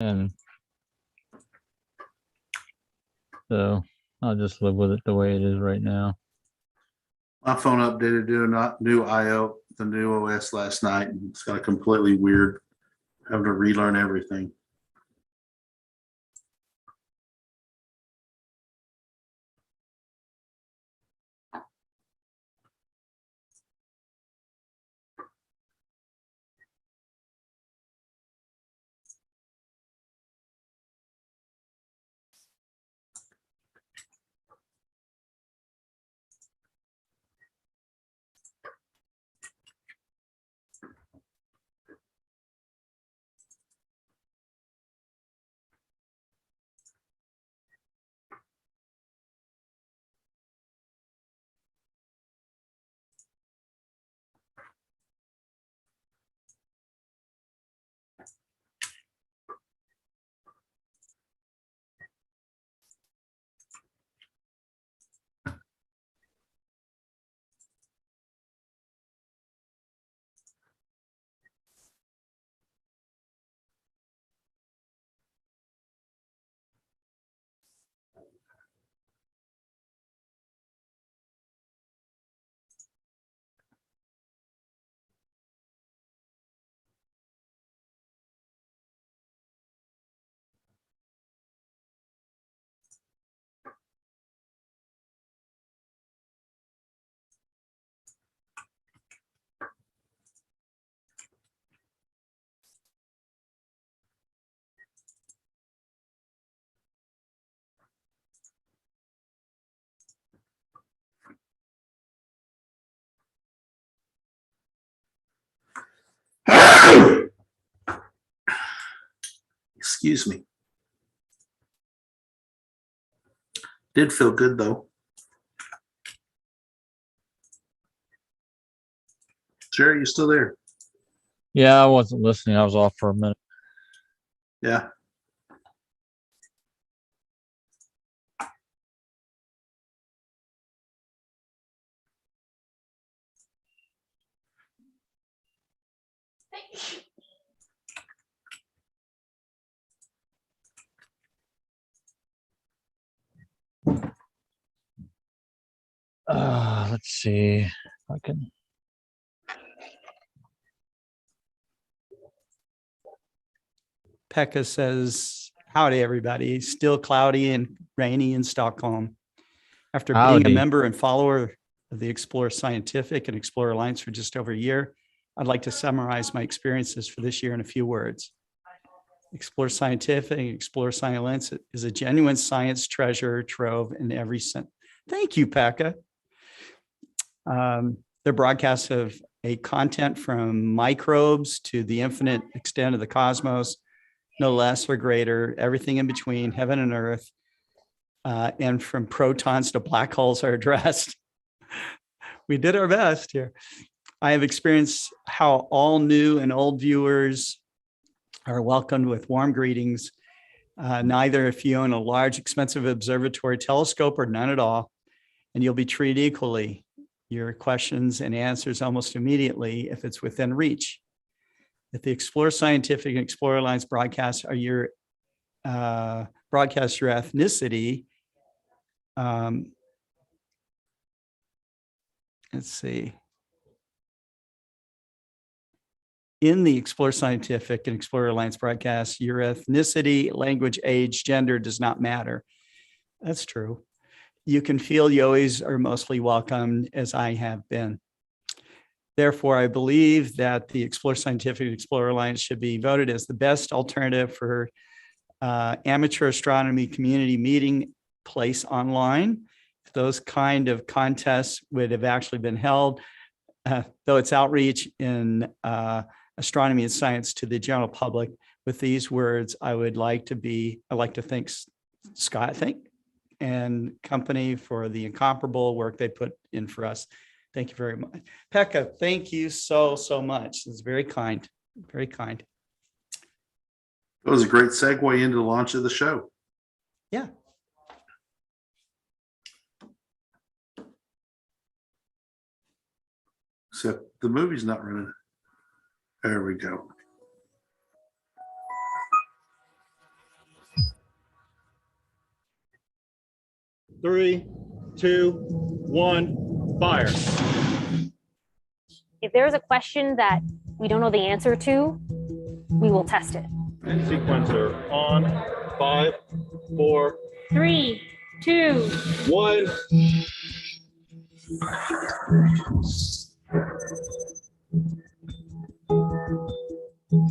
And so I'll just live with it the way it is right now. My phone updated to a new IO, the new OS last night, and it's got a completely weird, having to relearn everything. Excuse me. Did feel good though. Jerry, you still there? Yeah, I wasn't listening. I was off for a minute. Yeah. Let's see if I can. Pekka says, howdy, everybody. Still cloudy and rainy in Stockholm. After being Howdy. a member and follower of the Explore Scientific and Explore Alliance for just over a year, I'd like to summarize my experiences for this year in a few words. Explore Scientific and Explore Science Alliance is a genuine science treasure trove in every sense. Thank you, Pekka. Their broadcasts have a content from microbes to the infinite extent of the cosmos, no less or greater, everything in between, heaven and earth, and from protons to black holes are addressed. We did our best here. I have experienced how all new and old viewers are welcomed with warm greetings. Neither if you own a large, expensive observatory telescope or none at all, and you'll be treated equally. Your questions and answers almost immediately if it's within reach. If the Explore Scientific and Explore Alliance broadcasts are your broadcast your ethnicity, let's see. In the Explore Scientific and Explore Alliance broadcast, your ethnicity, language, age, gender does not matter. That's true. You can feel you always are mostly welcomed, as I have been. Therefore, I believe that the Explore Scientific and Explore Alliance should be voted as the best alternative for amateur astronomy community meeting place online. If those kind of contests would have actually been held, though it's outreach in astronomy and science to the general public. With these words, I'd like to thank Scott and company for the incomparable work they put in for us. Thank you very much. Pekka, thank you so much. It's very kind, very kind. It was a great segue into the launch of the show. Yeah. Except the movie's not running. There we go. 3, 2, 1, fire. If there's a question that we don't know the answer to, we will test it. Sequencer on. 5, 4, 3, 2. 1.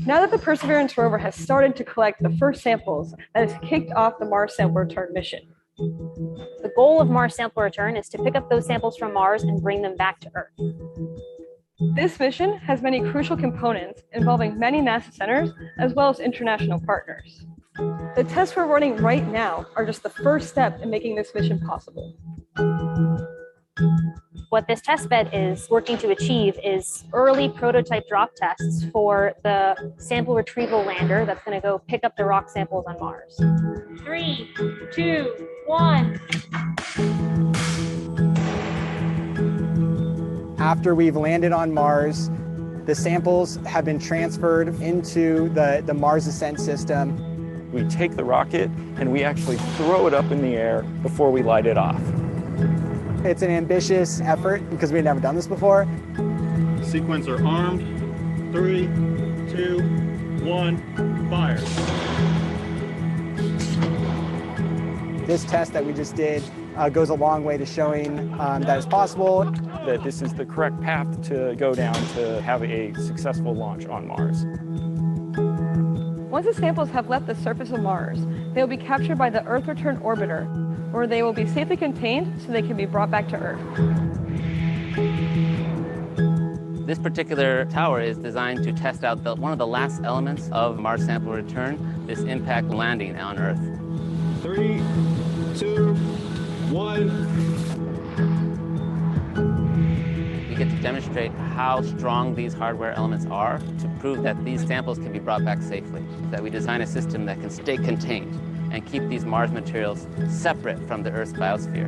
Now that the Perseverance rover has started to collect the first samples, that has kicked off the Mars Sample Return mission. The goal of Mars Sample Return is to pick up those samples from Mars and bring them back to Earth. This mission has many crucial components involving many NASA centers as well as international partners. The tests we're running right now are just the first step in making this mission possible. What this testbed is working to achieve is early prototype drop tests for the sample retrieval lander that's going to go pick up the rock samples on Mars. 3, 2, 1. After we've landed on Mars, the samples have been transferred into the Mars Ascent System. We take the rocket and we actually throw it up in the air before we light it off. It's an ambitious effort because we've never done this before. Sequencer armed. 3, 2, 1, fire. This test that we just did goes a long way to showing that it's possible. That this is the correct path to go down to have a successful launch on Mars. Once the samples have left the surface of Mars, they will be captured by the Earth Return Orbiter, where they will be safely contained so they can be brought back to Earth. This particular tower is designed to test out one of the last elements of Mars Sample Return, this impact landing on Earth. 3, 2, 1. We get to demonstrate how strong these hardware elements are to prove that these samples can be brought back safely, that we design a system that can stay contained and keep these Mars materials separate from the Earth's biosphere.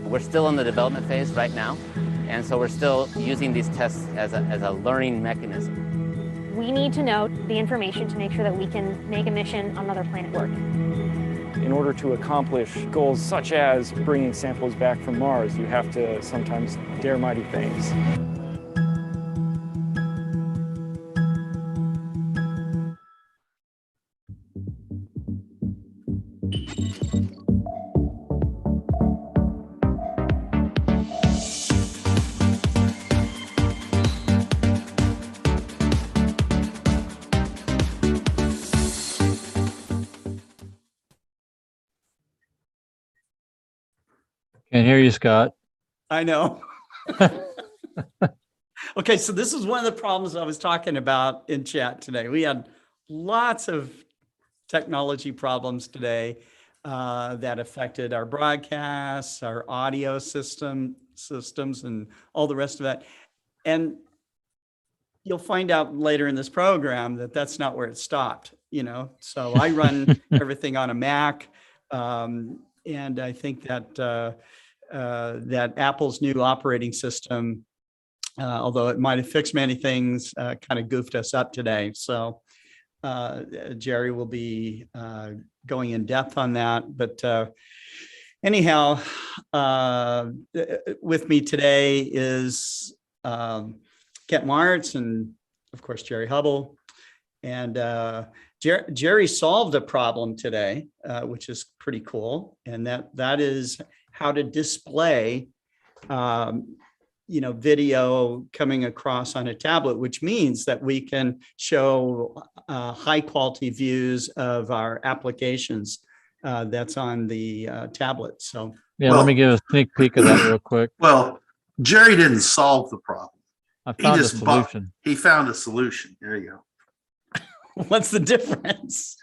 We're still in the development phase right now, and so we're still using these tests as a learning mechanism. We need to know the information to make sure that we can make a mission on another planet work. In order to accomplish goals such as bringing samples back from Mars, you have to sometimes dare mighty things. Can't hear you, Scott. I know. Okay, so this is one of the problems I was talking about in chat today. We had lots of technology problems today that affected our broadcasts, our audio systems, and all the rest of that. And you'll find out later in this program that that's not where it stopped, you know? So I run everything on a Mac. And I think that that Apple's new operating system, although it might have fixed many things, kind of goofed us up today. So Jerry will be going in depth on that. But anyhow, with me today is Kent Martz and, of course, Jerry Hubbell. And Jerry solved a problem today, which is pretty cool. And that is how to display, video coming across on a tablet, which means that we can show high quality views of our applications that's on the tablet. So Yeah, let me give a sneak peek of that real quick. Well, Jerry didn't solve the problem. I found a just solution. He found a solution. There you go. what's the difference?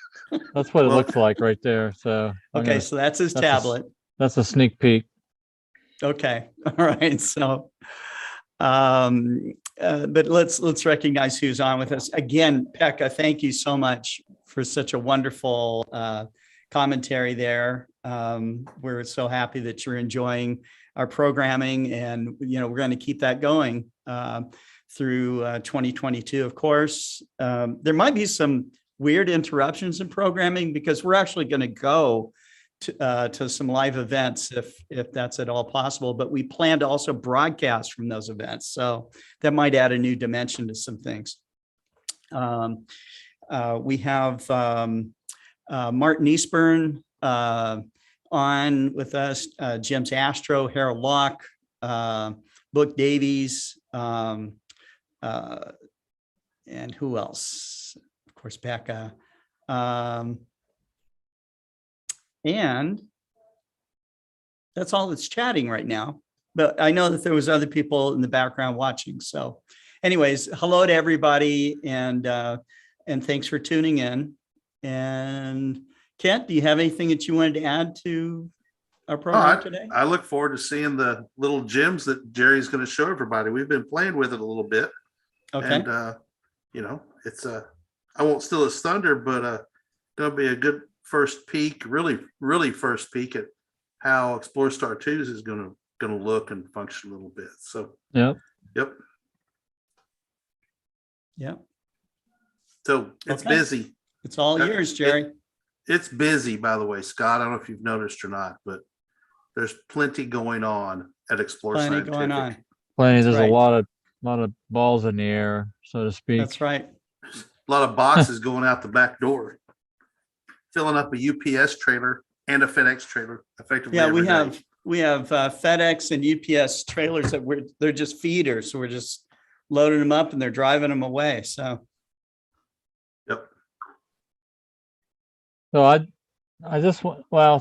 That's what it Well- looks like right there. So Okay, so that's his that's a- tablet. that's a sneak peek. Okay, all right. So, but let's recognize who's on with us again. Pekka, thank you so much for such a wonderful commentary there. We're so happy that you're enjoying our programming, and we're going to keep that going through 2022. Of course, there might be some weird interruptions in programming because we're actually going to go to some live events if that's at all possible. But we plan to also broadcast from those events, so that might add a new dimension to some things. We have Martin Eastburn on with us, James Astro, Harold Locke, Book Davies, and who else? Of course, Becca. And that's all that's chatting right now. But I know that there was other people in the background watching. So anyways, hello to everybody, and thanks for tuning in. And Kent, do you have anything that you wanted to add to our program today? I look forward to seeing the little gems that Jerry's going to show everybody. We've been playing with it a little bit. Okay. And, it's I won't steal his thunder, but there'll be a good first peek, really first peek at how ExploreStar 2 is going to look and function a little bit. So, Yep. So it's busy. It's all yours, Jerry. It's busy, by the way, Scott. I don't know if you've noticed or not, but there's plenty going on at Explore Plenty Scientific. going on. Plenty. That's There's right. a lot of balls in the air, so to speak. That's right. A lot of boxes going out the back door, filling up a UPS trailer and a FedEx trailer effectively. Yeah, every day. we have FedEx and UPS trailers that they're just feeders. So we're just loading them up and they're driving them away. So Yep. So I just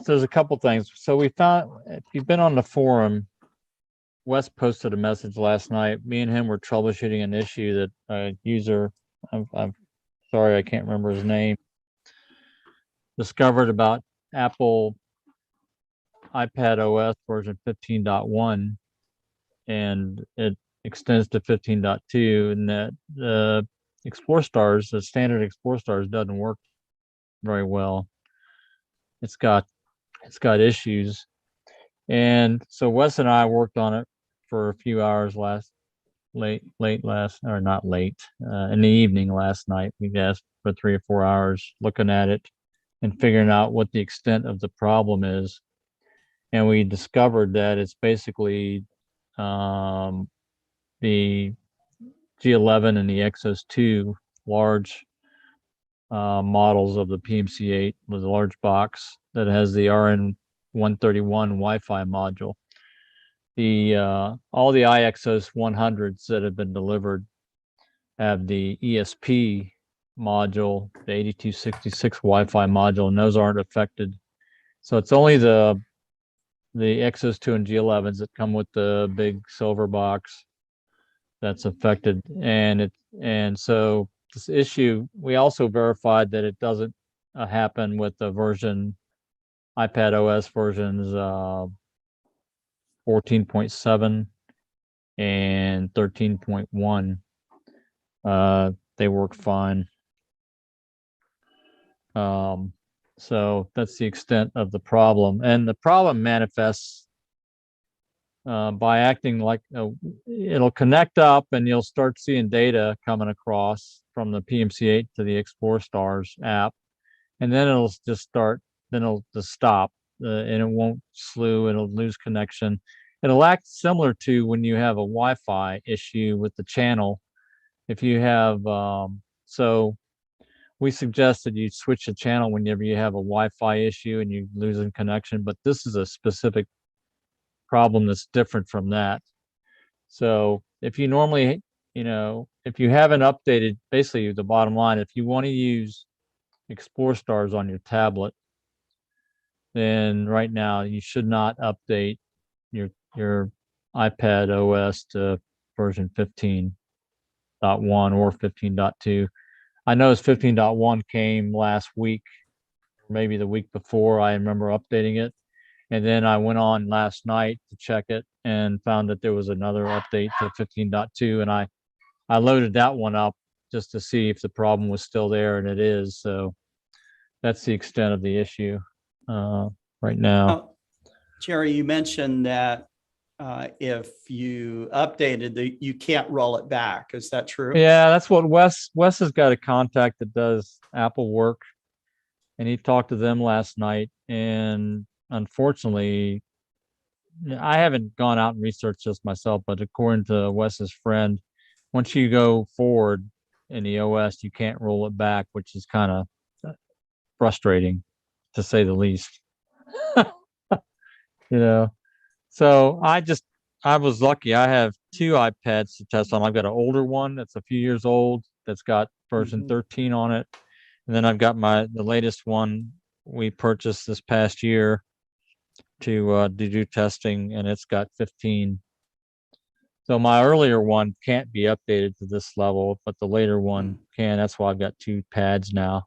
there's a couple things. So we found, if you've been on the forum, Wes posted a message last night. Me and him were troubleshooting an issue that a user, I'm sorry, I can't remember his name, discovered about Apple iPad OS version 15.1, and it extends to 15.2, and that the ExploreStars, the standard ExploreStars, doesn't work very well. It's got issues. And so Wes and I worked on it for a few hours in the evening last night. We asked for 3 or 4 hours looking at it and figuring out what the extent of the problem is. And we discovered that it's basically the G11 and the Exos 2 large models of the PMC8 with a large box that has the RN131 Wi-Fi module. All the iXOS 100s that have been delivered have the ESP module, the 8266 Wi-Fi module, and those aren't affected. So it's only the Exos 2 and G11s that come with the big silver box that's affected. And so this issue, we also verified that it doesn't happen with the iPad OS versions 14.7 and 13.1. They work fine. So that's the extent of the problem. And the problem manifests by acting like it'll connect up and you'll start seeing data coming across from the PMC8 to the ExploreStars app. And then it'll just stop and it won't slew, it'll lose connection. It'll act similar to when you have a Wi-Fi issue with the channel. If you have, so we suggested you switch the channel whenever you have a Wi-Fi issue and you're losing connection, but this is a specific problem that's different from that. So if you normally, if you haven't updated, basically the bottom line, if you want to use ExploreStars on your tablet, then right now you should not update your iPad OS to version 15.1 or 15.2. I noticed 15.1 came last week, maybe the week before. I remember updating it. And then I went on last night to check it and found that there was another update to 15.2. And I loaded that one up just to see if the problem was still there, and it is. So that's the extent of the issue right now. Jerry, you mentioned that if you updated, you can't roll it back. Is that true? Yeah, that's what Wes has got a contact that does Apple work, and he talked to them last night, and unfortunately, I haven't gone out and researched this myself, but according to Wes's friend, once you go forward in the OS, you can't roll it back, which is kind of frustrating, to say the least. You know, so I was lucky. I have 2 iPads to test on. I've got an older one that's a few years old that's got version 13 on it, and then I've got the latest one we purchased this past year to do testing, and it's got 15. So my earlier one can't be updated to this level, but the later one can. That's why I've got 2 pads now,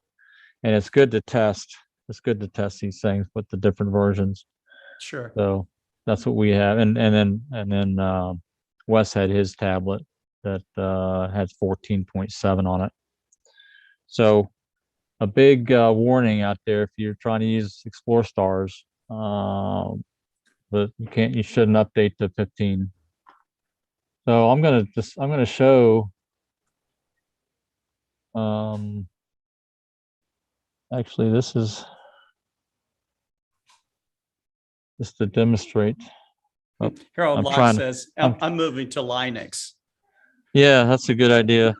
and it's good to test. It's good to test these things with the different versions. Sure. So that's what we have, and then Wes had his tablet that has 14.7 on it. So a big warning out there if you're trying to use ExploreStars, but you shouldn't update to 15. So I'm gonna show. Actually, this is just to demonstrate. Harold I'm Locke trying to- says, I'm moving to Linux. Yeah, that's a good idea.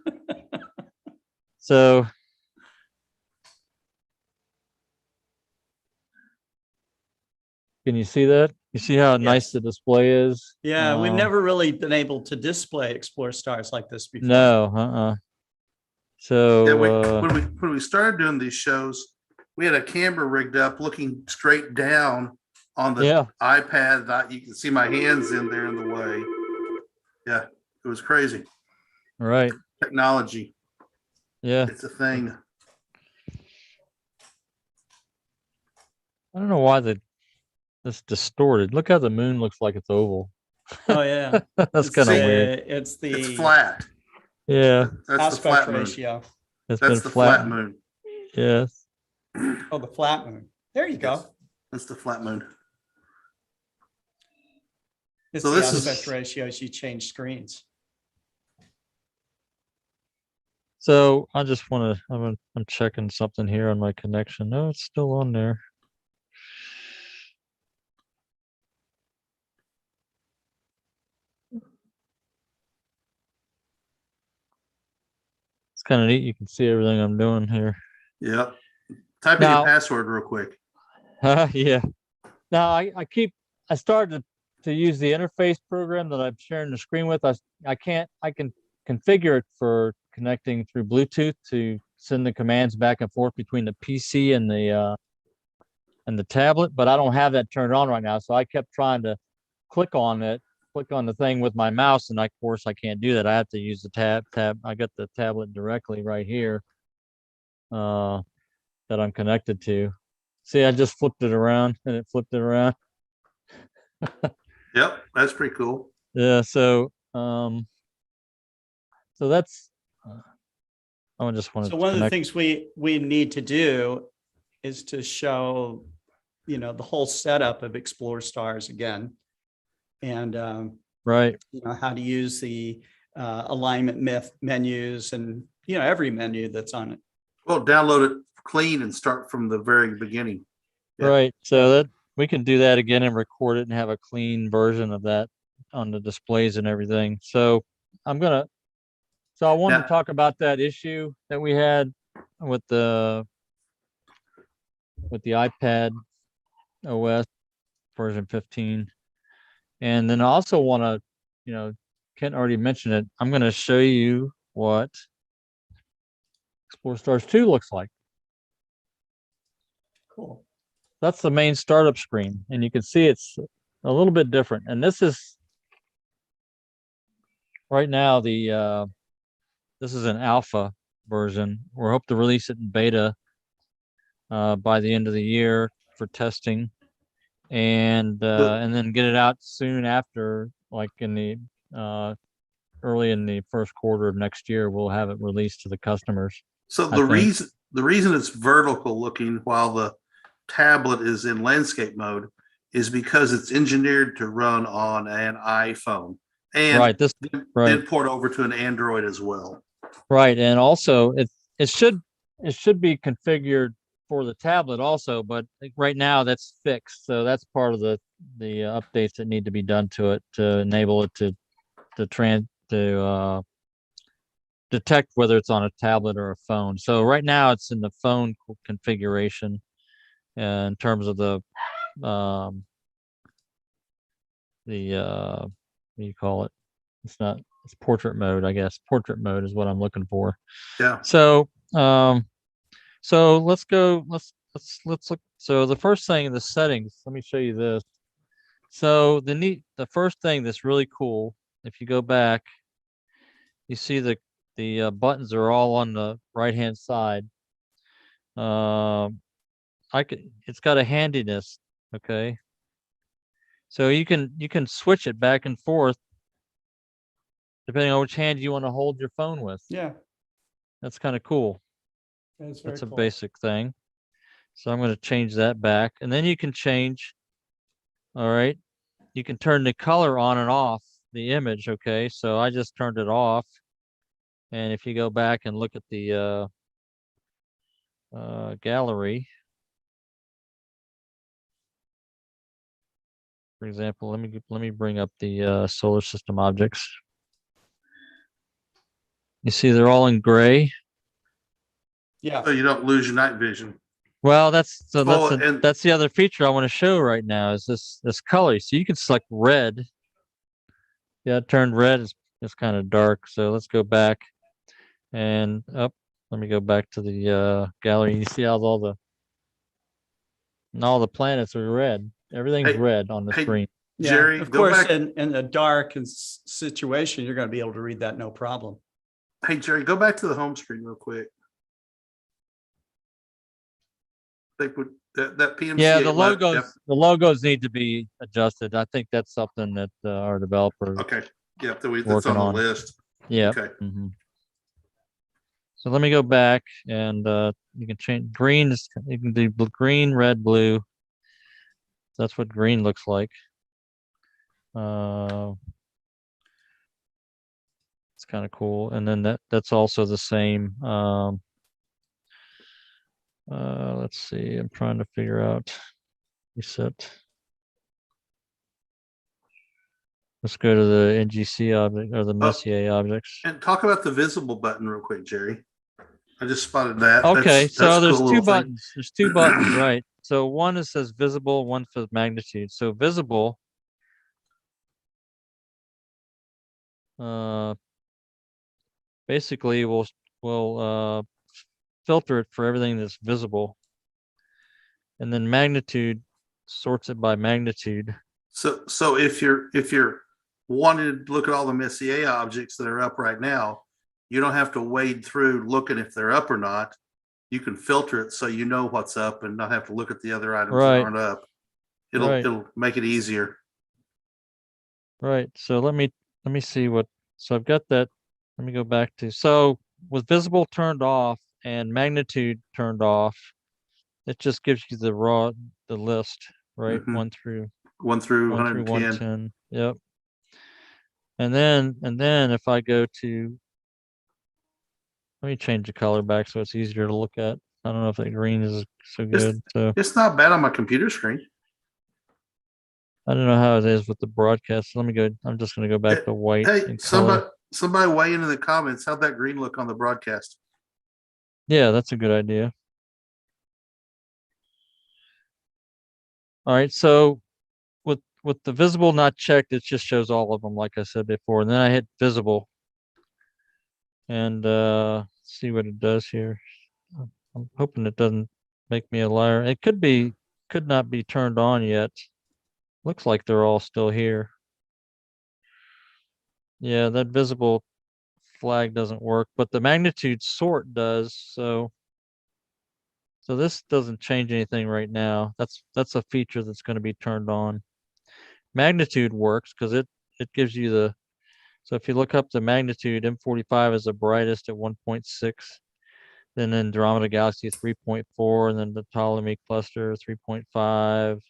So can you see that? You see how nice the display is? Yeah, we've never really been able to display ExploreStars like this before. No, So Yeah, when we started doing these shows, we had a camera rigged up looking straight down on the iPad. You can see my hands in there in the way. Yeah, it was crazy. Right. Technology. Yeah. It's a thing. I don't know why it's distorted. Look how the moon looks like it's oval. Oh yeah. That's kind of weird. It's flat. Yeah. That's the flat ratio. It's That's been the flat moon. Yes. Oh, the flat moon. There you go. That's the flat moon. It's So the this aspect ratio as you change screens. So I just want to, I'm checking something here on my connection. No, it's still on there. It's kind of neat. You can see everything I'm doing here. Yep. Type in your password real quick. Yeah. Now I started to use the interface program that I'm sharing the screen with. I can configure it for connecting through Bluetooth to send the commands back and forth between the PC and the tablet, but I don't have that turned on right now. So I kept trying to click on the thing with my mouse, and of course I can't do that. I have to use the tab. I got the tablet directly right here that I'm connected to. See, I just flipped it around and it flipped it around. Yep, that's pretty cool. Yeah, so that's I just want to. So one of the things we need to do is to show, the whole setup of ExploreStars again, and right, how to use the alignment menus and every menu that's on it. Well, download it clean and start from the very beginning. Yeah. Right. So that we can do that again and record it and have a clean version of that on the displays and everything. So I wanted to talk about that issue that we had with the iPad OS version 15. And then I also want to, Kent already mentioned it. I'm going to show you what ExploreStars 2 looks like. Cool. That's the main startup screen, and you can see it's a little bit different. And this is right now this is an alpha version. We hope to release it in beta by the end of the year for testing, and then get it out soon after, like in the early in the first quarter of next year. We'll have it released to the customers. So the reason it's vertical looking while the tablet is in landscape mode is because it's engineered to run on an iPhone and then port over to an Android as well. Right, and also it should be configured for the tablet also, but like right now that's fixed. So that's part of the updates that need to be done to it to enable it to detect whether it's on a tablet or a phone. So right now it's in the phone configuration in terms of the what do you call it? It's portrait mode, I guess. Portrait mode is what I'm looking for. Yeah. So so let's look. So the first thing in the settings, let me show you this. So the first thing that's really cool, if you go back, you see the buttons are all on the right hand side. It's got a handiness, okay? So you can switch it back and forth depending on which hand you want to hold your phone with. Yeah, That's kind of cool. that's very That's a cool. basic thing. So I'm going to change that back, and then you can change. All right, you can turn the color on and off the image. Okay, so I just turned it off, and if you go back and look at the gallery, for example, let me bring up the solar system objects. You see, they're all in gray. Yeah, So you don't lose your night vision. Well, that's and that's the other feature I want to show right now is this color. So you can select red. Yeah, it turned red. It's kind of dark. So let's go back and up. Let me go back to the gallery. You see how all the planets are red. Everything's Hey, red on the hey, screen. yeah. Jerry, Of go course, back. in a dark situation, you're going to be able to read that no problem. Hey, Jerry, go back to the home screen real quick. I think that PMC. Yeah, the logos need to be adjusted. I think that's something that our developer Okay. Yep. That's working on the on. list. Yeah. Okay. So let me go back and you can change green. You can do green, red, blue. That's what green looks like. It's kind of cool. And then that's also the same. Let's see. I'm trying to figure out reset. Let's go to the NGC object or the Messier objects. And talk about the visible button real quick, Jerry. I just spotted that. Okay, so that's a there's cool two little thing. buttons. There's two buttons, right? So one that says visible, one says magnitude. So visible, basically will filter it for everything that's visible, and then magnitude sorts it by magnitude. So if you're wanting to look at all the Messier objects that are up right now, you don't have to wade through looking if they're up or not. You can filter it so you know what's up and not have to look at the other items Right. that aren't up. It'll make it easier. Right. So let me see what. So I've got that. Let me go back to. So with visible turned off and magnitude turned off, it just gives you the list, right? Mhm. 1 through 110. 110. Yep. And then if I go to, let me change the color back so it's easier to look at. I don't know if the green is so good. So It's not bad on my computer screen. I don't know how it is with the broadcast. Let me go. I'm just going to go back to white. Hey, and color. somebody weigh in the comments. How'd that green look on the broadcast? Yeah, that's a good idea. All right. So with the visible not checked, it just shows all of them, like I said before. And then I hit visible and see what it does here. I'm hoping it doesn't make me a liar. It could not be turned on yet. Looks like they're all still here. Yeah, that visible flag doesn't work, but the magnitude sort does. So this doesn't change anything right now. That's a feature that's going to be turned on. Magnitude works because it gives you the. So if you look up the magnitude, M45 is the brightest at 1.6. Then Andromeda Galaxy 3.4, and then the Ptolemy cluster 3.5.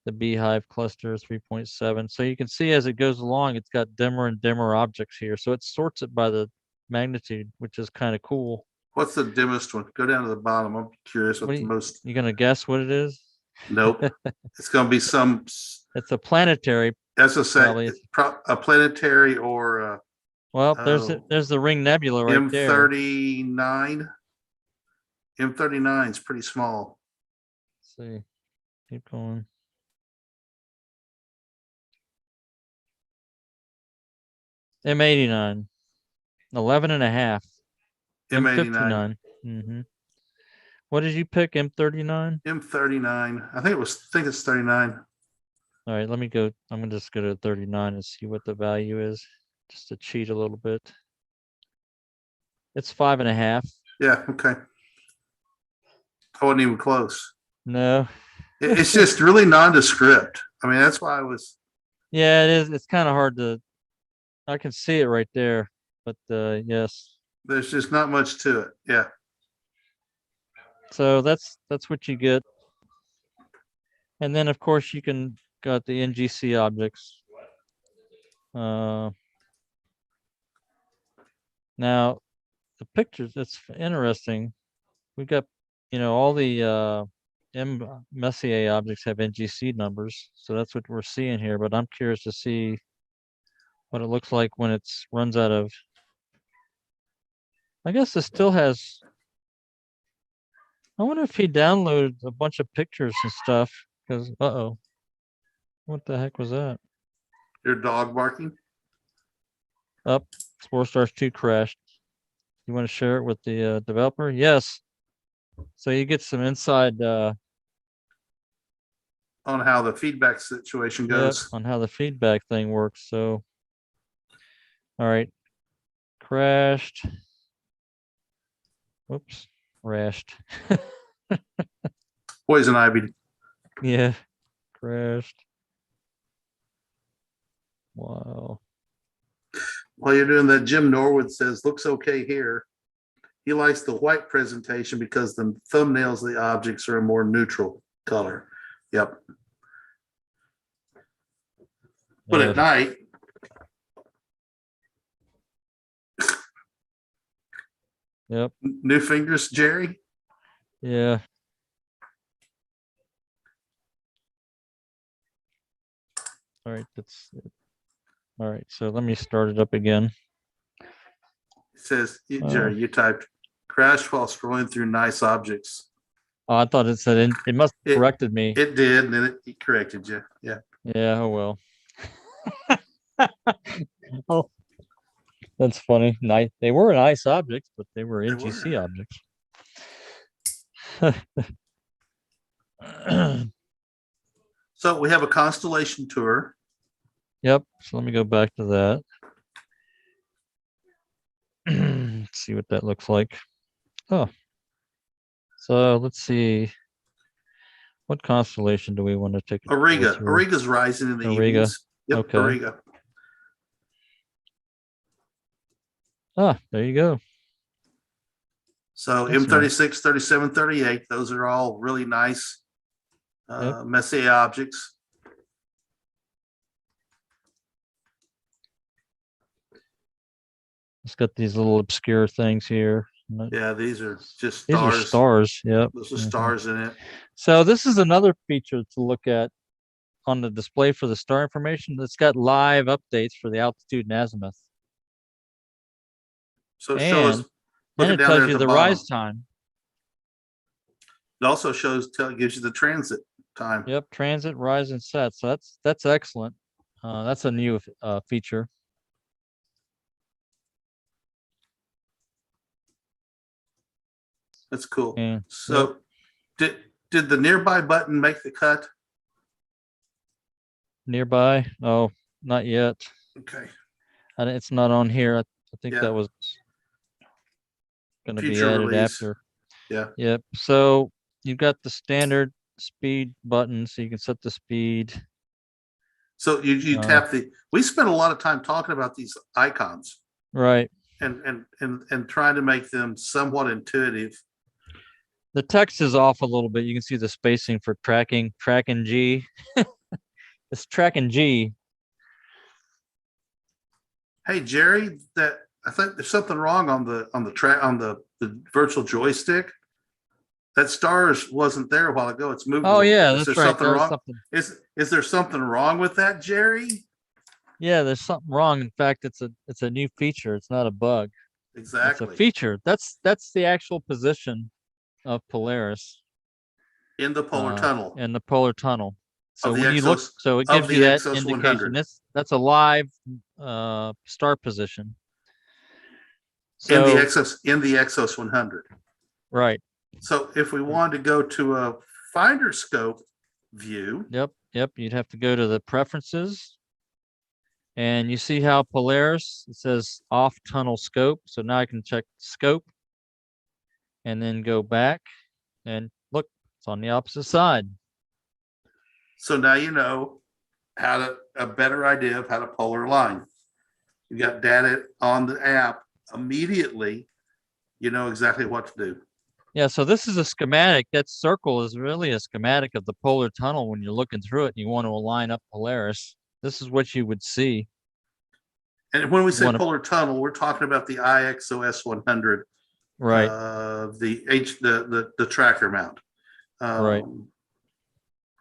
The Beehive cluster 3.7. So you can see as it goes along, it's got dimmer and dimmer objects here. So it sorts it by the magnitude, which is kind of cool. What's the dimmest one? Go down to the bottom. I'm curious what What the most. You gonna guess what it is? Nope. It's going to be some. It's a planetary. That's a Probably. a planetary or Well, oh. there's the Ring Nebula right there. M39. M39 is pretty small. Let's see, keep going. M89, 11 and a half. M89. Mm-hmm. What did you pick? M39? M39. I think it's 39. All right, let me go. I'm gonna just go to 39 and see what the value is, just to cheat a little bit. It's 5.5. Yeah, okay. I wasn't even close. No. It's just really nondescript. I mean, that's why I was. Yeah, it is. It's kind of hard to. I can see it right there, but yes. There's just not much to it. Yeah. So that's what you get, and then of course you got the NGC objects. Now the pictures. It's interesting. We got all the M Messier objects have NGC numbers, so that's what we're seeing here. But I'm curious to see what it looks like when it runs out of. I guess it still has. I wonder if he downloaded a bunch of pictures and stuff. Because what the heck was that? Your dog barking? Up, ExploreStars 2 crashed. You want to share it with the developer? Yes. So you get some inside. On how the feedback situation goes. Yep, on how the feedback thing works. So, all right, crashed. Whoops, crashed. Poison ivy. Yeah, crashed. Wow. While you're doing that, Jim Norwood says, looks okay here. He likes the white presentation because the thumbnails of the objects are a more neutral color. Yep. But at night, Yep. new fingers, Jerry. Yeah. All right, that's it. All right, so let me start it up again. It says, Jerry, you typed crash while scrolling through nice objects. Oh, I thought it said it must have corrected me. It did, and then it corrected you. Yeah. Yeah, oh well. Oh, that's funny. Nice. They were nice objects, but they were NGC objects. So we have a Constellation Tour. Yep. So let me go back to that. Let's see what that looks like. Oh. So let's see. What constellation do we want to take? Auriga. Auriga's rising in the evenings. Yep, okay. Auriga. Ah, there you go. So That's M36, nice. 37, 38, those are all really nice Messier objects. It's got these little obscure things here. Yeah, these are just stars. These are stars, yep. Those are stars in it. So this is another feature to look at on the display for the star information. It's got live updates for the altitude and azimuth. So it shows, and it tells you the rise time. It also gives you the transit time. Yep, transit, rise, and set. So that's excellent. That's a new feature. That's cool. And, so did the nearby button make the cut? Nearby? Oh, not yet. Okay. It's not on here. I think that was going to be added release. After. Yeah. Yep. So you've got the standard speed button, so you can set the speed. So you tap we spent a lot of time talking about these icons. Right. And trying to make them somewhat intuitive. The text is off a little bit. You can see the spacing for tracking G. It's tracking G. Hey Jerry, I think there's something wrong on the the virtual joystick, that stars wasn't there a while ago. It's moved. a Oh little yeah, bit. Is that's there right. something That was wrong? something. Is there something wrong with that, Jerry? Yeah, there's something wrong. In fact, it's a new feature. It's not a bug. Exactly. It's a feature. That's the actual position of Polaris In the polar tunnel. in the polar tunnel. So Of the when you look, Exos- so it of gives the you that Exos indication. 100. That's a live start position. In the So Exos 100. right. So if we wanted to go to a finder scope view, Yep. You'd have to go to the preferences. And you see how Polaris, it says off tunnel scope. So now I can check scope and then go back and look, it's on the opposite side. so now you know a better idea of how to polar align. You got data on the app immediately, you know exactly what to do. Yeah, so this is a schematic. That circle is really a schematic of the polar tunnel when you're looking through it and you want to align up Polaris. This is what you would see. And when we say Wanna- polar tunnel, we're talking about the IXOS 100, Right. the tracker mount. Right.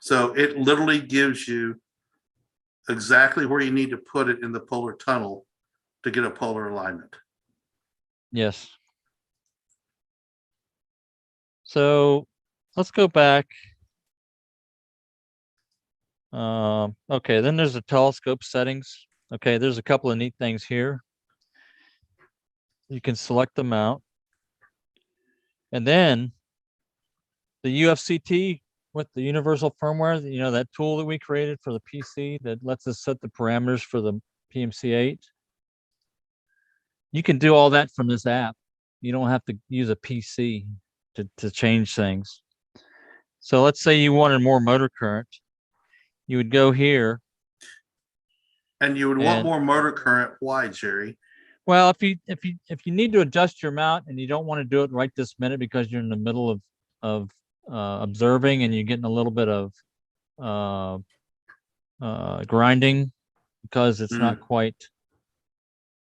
So it literally gives you exactly where you need to put it in the polar tunnel to get a polar alignment. Yes. So let's go back. Okay, then there's the telescope settings. Okay, there's a couple of neat things here. You can select the mount. And then the UFCT with the universal firmware, you know, that tool that we created for the PC that lets us set the parameters for the PMC-8. You can do all that from this app. You don't have to use a PC to change things. So let's say you wanted more motor current. You would go here. And you would want And- more motor current. Why, Jerry? Well, if you need to adjust your mount and you don't want to do it right this minute because you're in the middle of observing and you're getting a little bit of grinding because it's not quite,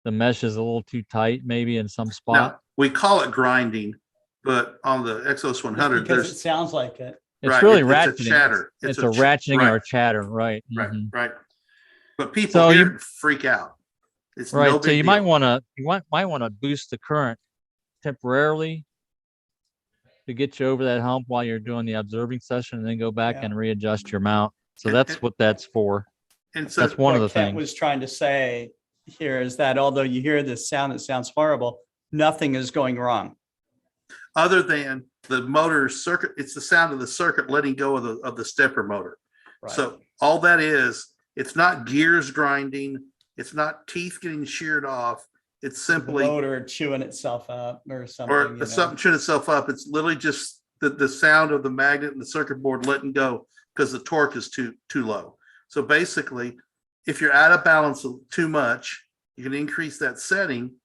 the mesh is a little too tight maybe in some spot. Now, we call it grinding, but on the Exos 100, Because it there's sounds like it. It's right, really it's a ratcheting. chatter. It's It's a a ch- ratcheting right. or a chatter, right? right, Mhm. right. But people So hear you- it freak out. It's Right. no So big you deal. might want to boost the current temporarily to get you over that hump while you're doing the observing session, and then go back Yeah. and readjust your mount. So And- that's and- what that's for. And so That's one of What the Kent things. was trying to say here is that although you hear this sound that sounds horrible, nothing is going wrong. other than the motor circuit, it's the sound of the circuit letting go of the stepper motor. Right. So all that is, it's not gears grinding, it's not teeth getting sheared off. It's the simply motor chewing itself up or something. or you know. something chewing itself up. It's literally just the sound of the magnet and the circuit board letting go because the torque is too low. So basically, if you're out of balance too much, you can increase that setting,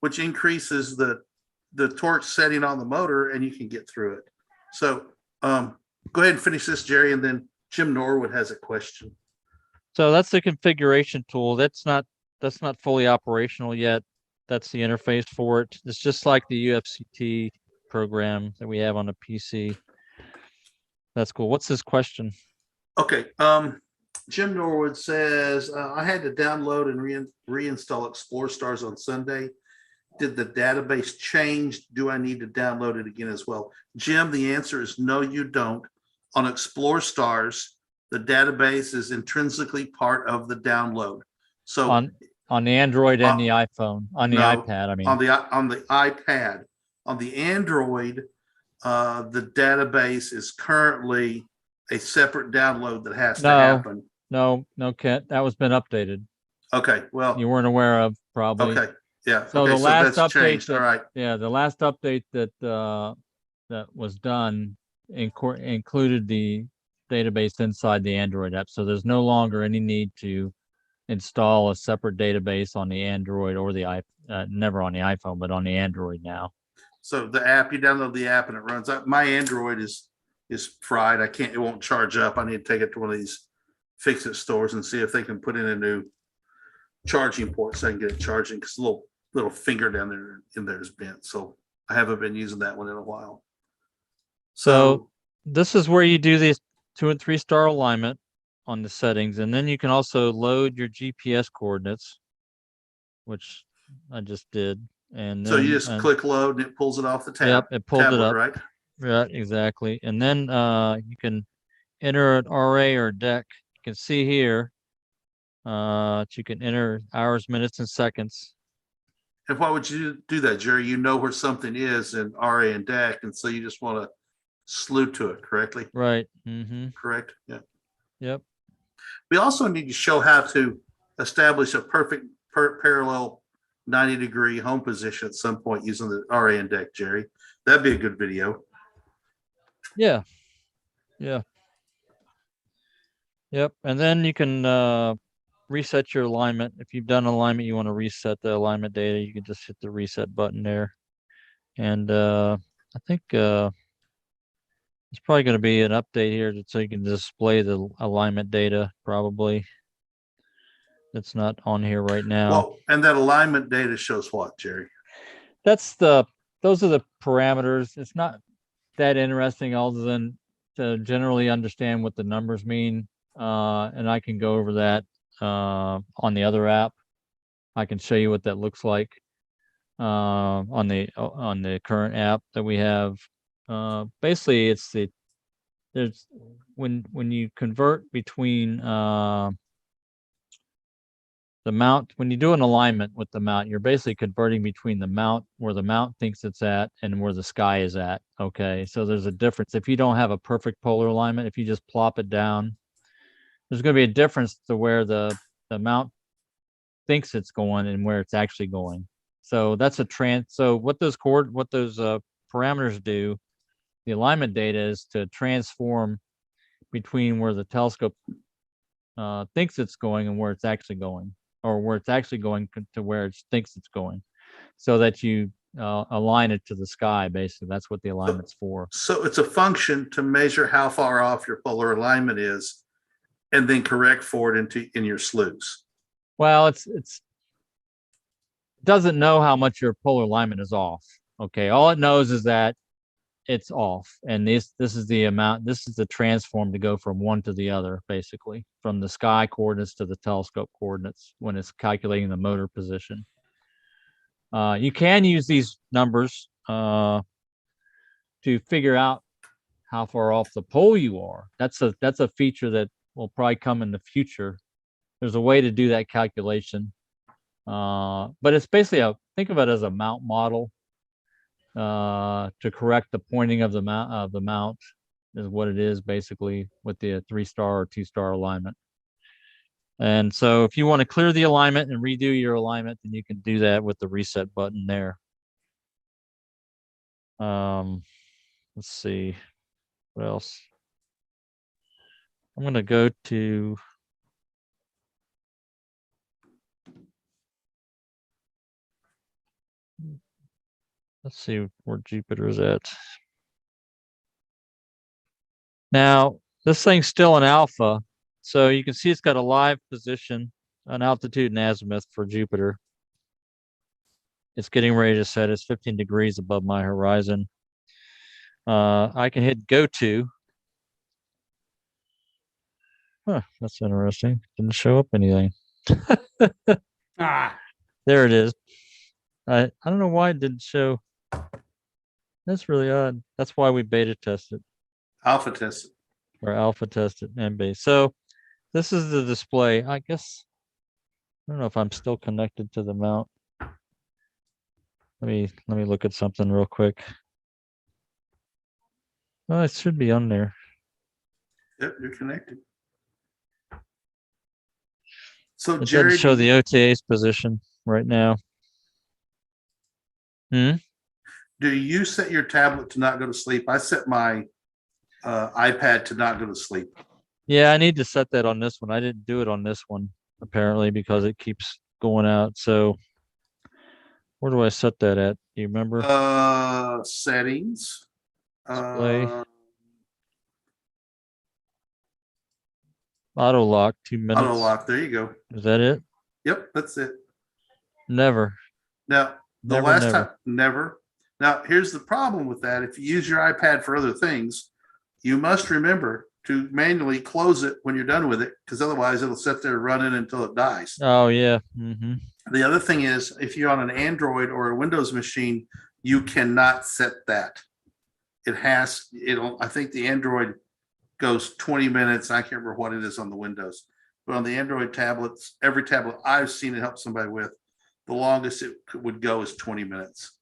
which increases the torque setting on the motor, and you can get through it. So go ahead and finish this, Jerry, and then Jim Norwood has a question. So that's the configuration tool. That's not fully operational yet. That's the interface for it. It's just like the UFCT program that we have on the PC. That's cool. What's his question? Okay. Jim Norwood says, I had to download and reinstall ExploreStars on Sunday. Did the database change? Do I need to download it again as well? Jim, the answer is no, you don't. On ExploreStars, the database is intrinsically part of the download. So On the Android and the iPhone, on the no, iPad, I mean. on the iPad. On the Android, the database is currently a separate download that has to happen. No, Kent, that was been updated. Okay, well, You weren't aware of probably. okay, yeah. So okay, the last that's update changed. All right. Yeah, the last update that was done included the database inside the Android app. So there's no longer any need to install a separate database on the Android or the never on the iPhone, but on the Android now. So the app, you download the app and it runs up. My Android is fried. It won't charge up. I need to take it to one of these fix-it stores and see if they can put in a new charging port so I can get it charging, because the little finger down there in there is bent. So I haven't been using that one in a while. So this is where you do this 2 and 3 star alignment on the settings, and then you can also load your GPS coordinates, which I just did. And So then, you just click load and it pulls it off the tab. Yep, it pulled it tablet, up. right? Right, exactly. And then you can enter an RA or DEC. You can see here that you can enter hours, minutes, and seconds. And why would you do that, Jerry? You know where something is in RA and DAC, and so you just want to slew to it correctly. Right. Mm-hmm. Correct. Yeah. Yep. We also need to show how to establish a perfect parallel 90-degree home position at some point using the RA and DEC, Jerry. That'd be a good video. Yeah. Yeah. Yep. And then you can reset your alignment. If you've done alignment, you want to reset the alignment data, you can just hit the reset button there. And I think there's probably going to be an update here so you can display the alignment data probably. That's not on here right now. Well, and that alignment data shows what, Jerry? Those are the parameters. It's not that interesting other than to generally understand what the numbers mean. And I can go over that on the other app. I can show you what that looks like on the current app that we have. Basically, it's there's when you convert between the mount, when you do an alignment with the mount, you're basically converting between the mount where the mount thinks it's at and where the sky is at. Okay, so there's a difference. If you don't have a perfect polar alignment, if you just plop it down, there's going to be a difference to where the mount thinks it's going and where it's actually going. So that's so what those parameters do, the alignment data is to transform between where the telescope thinks it's going and where it's actually going, or where it's actually going to where it thinks it's going, so that you align it to the sky. Basically, that's what the alignment's for. So it's a function to measure how far off your polar alignment is, and then correct for it in your slews. Well, it doesn't know how much your polar alignment is off. Okay, all it knows is that it's off, and this is the amount. This is the transform to go from one to the other, basically from the sky coordinates to the telescope coordinates when it's calculating the motor position. You can use these numbers to figure out how far off the pole you are. That's a feature that will probably come in the future. There's a way to do that calculation, but it's basically think of it as a mount model. To correct the pointing of the mount is what it is, basically, with the 3-star or 2-star alignment. And so if you want to clear the alignment and redo your alignment, then you can do that with the reset button there. Let's see what else. I'm going to go to let's see where Jupiter is at. Now, this thing's still in alpha, so you can see it's got a live position, an altitude and azimuth for Jupiter. It's getting ready to set. It's 15 degrees above my horizon. I can hit go to. Huh, that's interesting. Didn't show up anything. There it is. I don't know why it didn't show. That's really odd. That's why we beta tested. Alpha tested. Or alpha tested and beta. So this is the display. I guess I don't know if I'm still connected to the mount. Let me look at something real quick. Oh, it should be on there. Yep, you're connected. So It Jerry, doesn't show the OTA's position right now. do you set your tablet to not go to sleep? I set my iPad to not go to sleep. Yeah, I need to set that on this one. I didn't do it on this one, apparently, because it keeps going out. So where do I set that at? Do you remember? Settings. Display. Auto lock, 2 minutes. Auto lock. There you go. Is that it? Yep, that's it. Never. Now, the last time, never. Now, here's the problem with that. If you use your iPad for other things, you must remember to manually close it when you're done with it, because otherwise it'll sit there running until it dies. Oh yeah. Mm-hmm. The other thing is, if you're on an Android or a Windows machine, you cannot set that. I think the Android goes 20 minutes. I can't remember what it is on the Windows, but on the Android tablets, every tablet I've seen it help somebody with, the longest it would go is 20 minutes.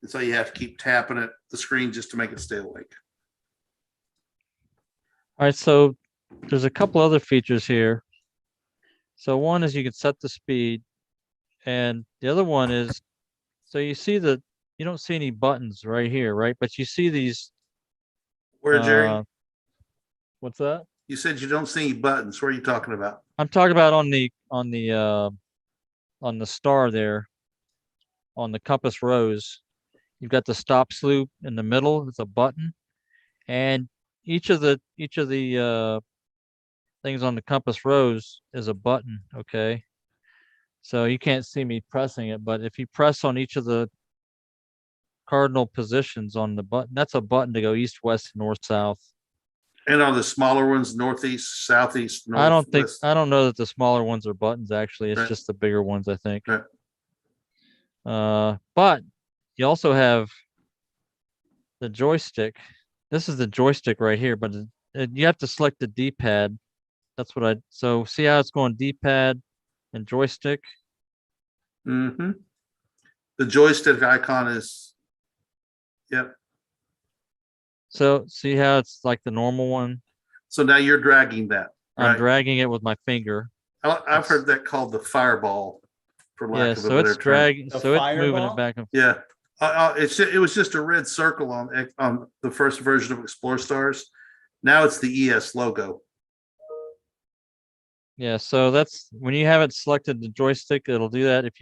And so you have to keep tapping it, the screen, just to make it stay awake. All right, so there's a couple other features here. So one is you can set the speed, and the other one is, so you don't see any buttons right here, right? But you see these. Where, Jerry? What's that? You said you don't see any buttons. What are you talking about? I'm talking about on the star there, on the compass rose. You've got the stop sloop in the middle. It's a button, and each of the things on the compass rose is a button. Okay, so you can't see me pressing it, but if you press on each of the cardinal positions on the button, that's a button to go east, west, north, south. And on the smaller ones, northeast, southeast, northwest. I don't know that the smaller ones are buttons. Actually, it's Right. just the bigger ones, I think. Right. But you also have the joystick. This is the joystick right here, but you have to select the D-pad. That's what so see how it's going D-pad and joystick? Mm-hmm. The joystick icon is, yep. So see how it's like the normal one? So now you're dragging that. I'm Right? dragging it with my finger. I've heard that called the fireball, for lack Yeah, of a so better it's term. dragging, The so it's moving fireball? it back and Yeah. It was just a red circle on the first version of ExploreStars. Now it's the ES logo. yeah, so that's when you have it selected the joystick, it'll do that. If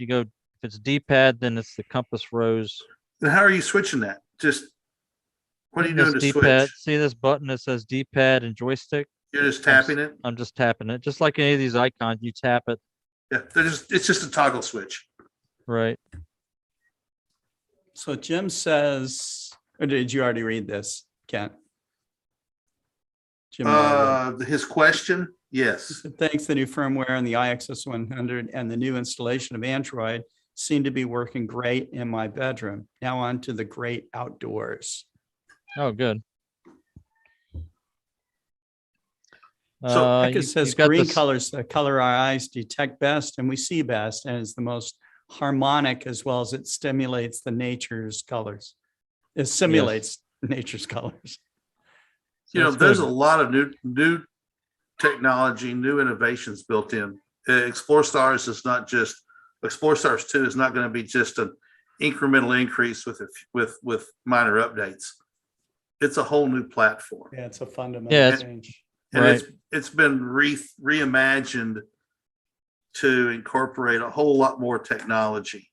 it's D-pad, then it's the compass rose. And how are you switching that? Just what are you This doing to D-pad, switch? see this button that says D-pad and joystick? You're just tapping it. I'm just tapping it. Just like any of these icons, you tap it, Yeah, it's just a toggle switch. right? So Jim says, or did you already read this, Kent? Jim already His question, yes. said, thanks, the new firmware and the IXS 100 and the new installation of Android seem to be working great in my bedroom. Now on to the great outdoors. Oh, good. So, Becca says green colors, the color our eyes detect best and we see best, and is the most harmonic, as well as it stimulates the nature's colors. It simulates nature's colors. You know, that's there's good. a lot of new technology, new innovations built in. ExploreStars is not just ExploreStars 2 is not going to be just an incremental increase with minor updates. It's a whole new platform. Yeah, it's a fundamental change. And Right. it's been reimagined to incorporate a whole lot more technology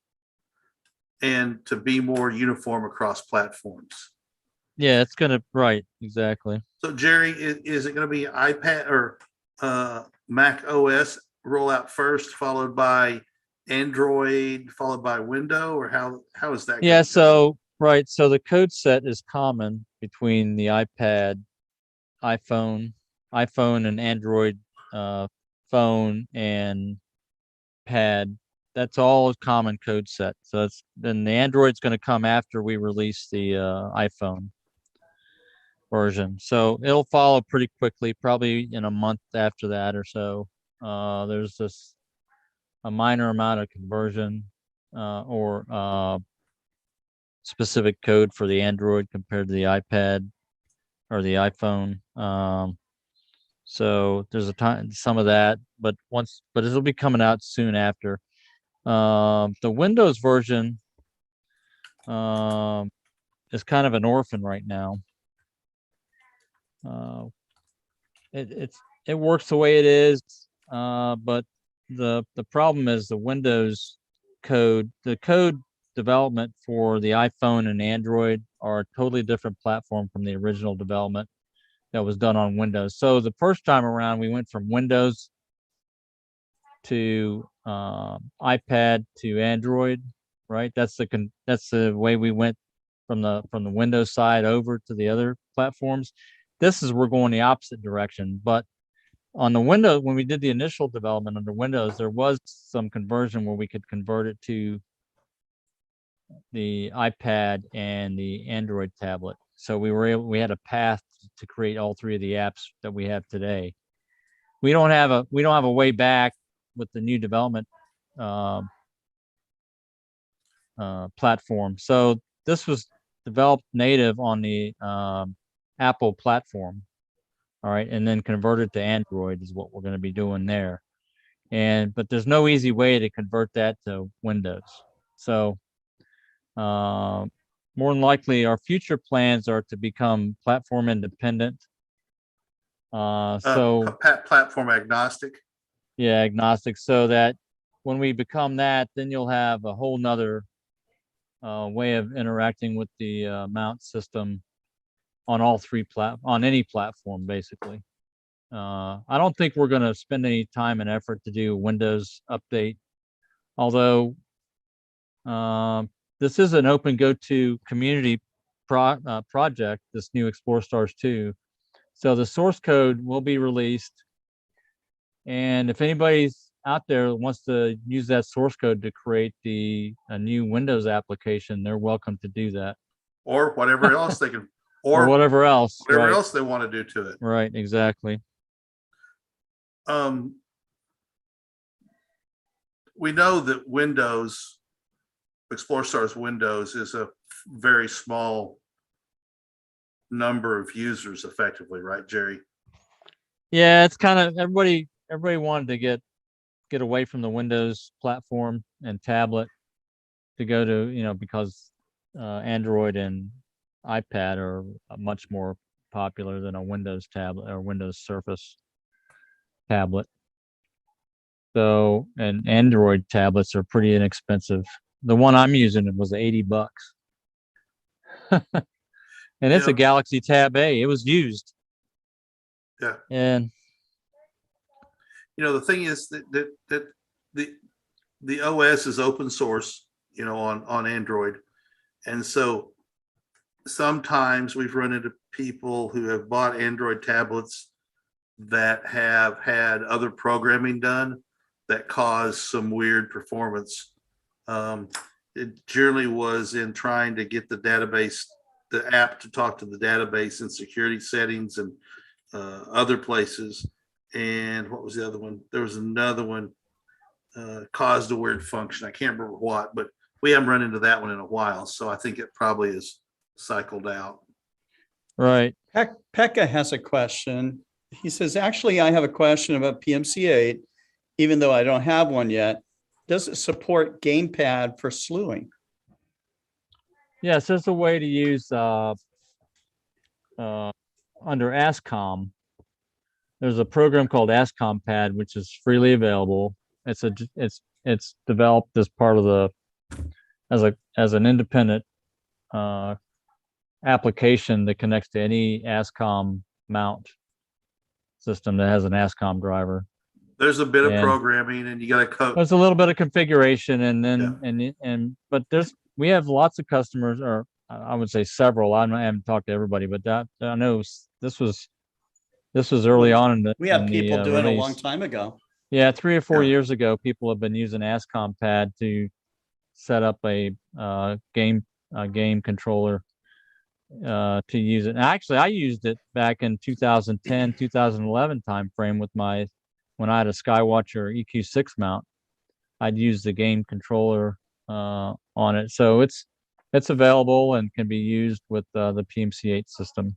and to be more uniform across platforms. Yeah, it's gonna, right, exactly. So Jerry, is it going to be iPad or Mac OS rollout first, followed by Android, followed by Windows, or how is that? Yeah, so right, so the code set is common between the iPad, iPhone and Android phone and pad. That's all a common code set. So then the Android's going to come after we release the iPhone version. So it'll follow pretty quickly, probably in a month after that or so. There's a minor amount of conversion or specific code for the Android compared to the iPad or the iPhone. So there's some of that, but it'll be coming out soon after. The Windows version is kind of an orphan right now. It works the way it is, but the problem is the Windows code, the code development for the iPhone and Android are a totally different platform from the original development that was done on Windows. So the first time around, we went from Windows to iPad to Android, right? That's the way we went from the Windows side over to the other platforms. We're going the opposite direction. But on the Windows, when we did the initial development under Windows, there was some conversion where we could convert it to the iPad and the Android tablet. So we had a path to create all three of the apps that we have today. We don't have a way back with the new development platform. So this was developed native on the Apple platform. All right, and then converted to Android is what we're going to be doing there. But there's no easy way to convert that to Windows. So more than likely, our future plans are to become platform independent. Platform agnostic. Yeah, agnostic. So that when we become that, then you'll have a whole nother way of interacting with the mount system on all three on any platform, basically. I don't think we're going to spend any time and effort to do a Windows update, although this is an OpenGOTO Community project, this new ExploreStars 2. So the source code will be released. And if anybody's out there that wants to use that source code to create a new Windows application, they're welcome to do that. Or whatever else they can, or whatever else. Whatever right. else they want to do to it. Right, exactly. We know that Windows, ExploreStars Windows, is a very small number of users effectively, right, Jerry? Yeah, it's kind of everybody wanted to get away from the Windows platform and tablet to go to, because Android and iPad are much more popular than a Windows tablet or Windows Surface tablet. So, and Android tablets are pretty inexpensive. The one I'm using was $80. And it's a Galaxy Tab A. It was used. Yeah. And the thing is that the OS is open source, on Android. And so sometimes we've run into people who have bought Android tablets that have had other programming done that caused some weird performance. It generally was in trying to get the app to talk to the database and security settings and other places. And what was the other one? There was another one caused a weird function. I can't remember what, but we haven't run into that one in a while. So I think it probably is cycled out. right. Pekka has a question. He says, actually, I have a question about PMC8, even though I don't have one yet. Does it support gamepad for slewing? Yes, there's a way to use under ASCOM. There's a program called ASCOM Pad, which is freely available. It's developed as part of as an independent application that connects to any ASCOM mount system that has an ASCOM driver. There's a bit of programming, and you got to code. There's a little bit of configuration, and then but we have lots of customers, or I would say several. I haven't talked to everybody, but I know this was early on in the. We had people doing it a release. long time ago. Yeah, 3 or 4 years ago, people have been using ASCOM Pad to set up a game controller to use it. And actually, I used it back in 2010, 2011 timeframe when I had a Skywatcher EQ6 mount. I'd use the game controller on it, so it's available and can be used with the PMC8 system.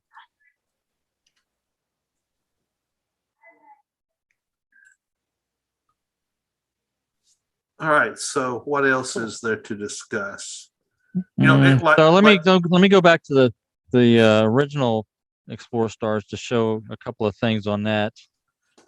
All right. So what else is there to discuss? So let me go back to the original ExploreStars to show a couple of things on that.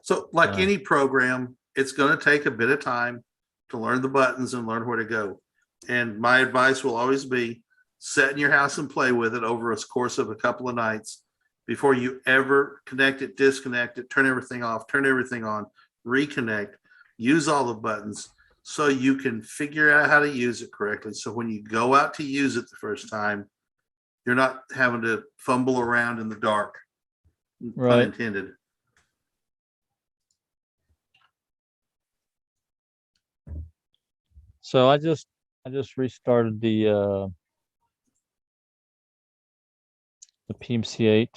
So like any program, it's going to take a bit of time to learn the buttons and learn where to go. And my advice will always be set in your house and play with it over a course of a couple of nights before you ever connect it, disconnect it, turn everything off, turn everything on, reconnect, use all the buttons so you can figure out how to use it correctly. So when you go out to use it the first time, You're not having to fumble around in the dark. Right. Pun intended. So I just restarted the PMC8.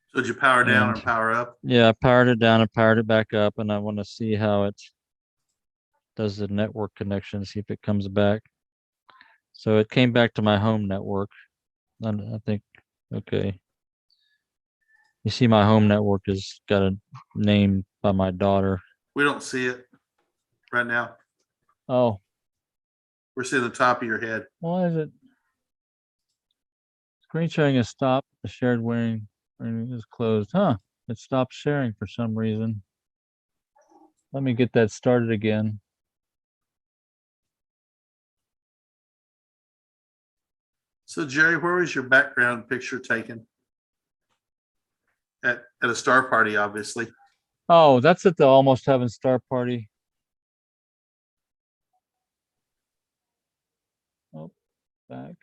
So did you power down And- or power up? Yeah, I powered it down and powered it back up, and I want to see how it does the network connection, see if it comes back. So it came back to my home network. And I think, okay. You see my home network has got a name by my daughter. We don't see it right now. Oh, We're seeing the top of your head. why is it? Screen sharing is stopped. The shared wearing is closed. Huh? It stopped sharing for some reason. Let me get that started again. So Jerry, where was your background picture taken? At a star party, obviously. Oh, that's at the Almost Heaven Star Party. Oh, back.